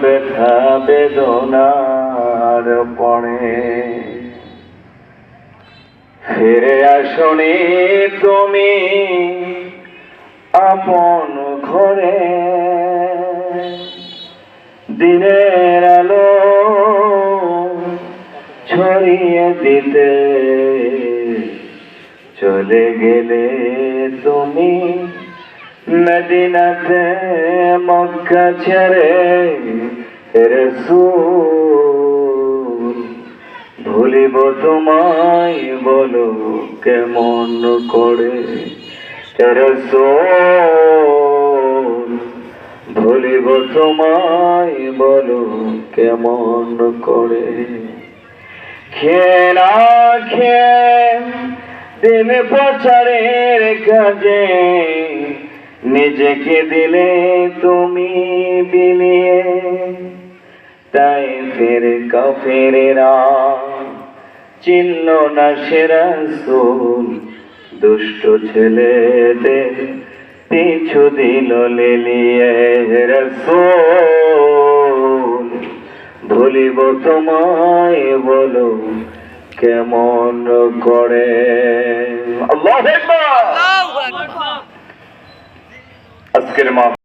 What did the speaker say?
ব্যথা বেদনার পণে। ফিরে আসনি তুমি আপন ঘরে, দিনের আলো ছড়িয়ে দিতে চলে গেলে তুমি মদিনাতে মক্কা ছেড়ে রাসূল। ভুলিব তোমায় বলো কেমন করে রাসূল, ভুলিব তোমায় বলো কেমন করে। খেয়ে না খেয়ে দিন প্রচারের কাজে নিজেকে দিলে তুমি বিলিয়ে, তাই ফের কাফেরেরা চিনল না সে রাসূল। দুষ্ট ছেলেদের পিছু দিল লেলিয়ে রাসূল, ভুলিব তোমায় বলো কেমন করে। আল্লাহু আকবার। আজকের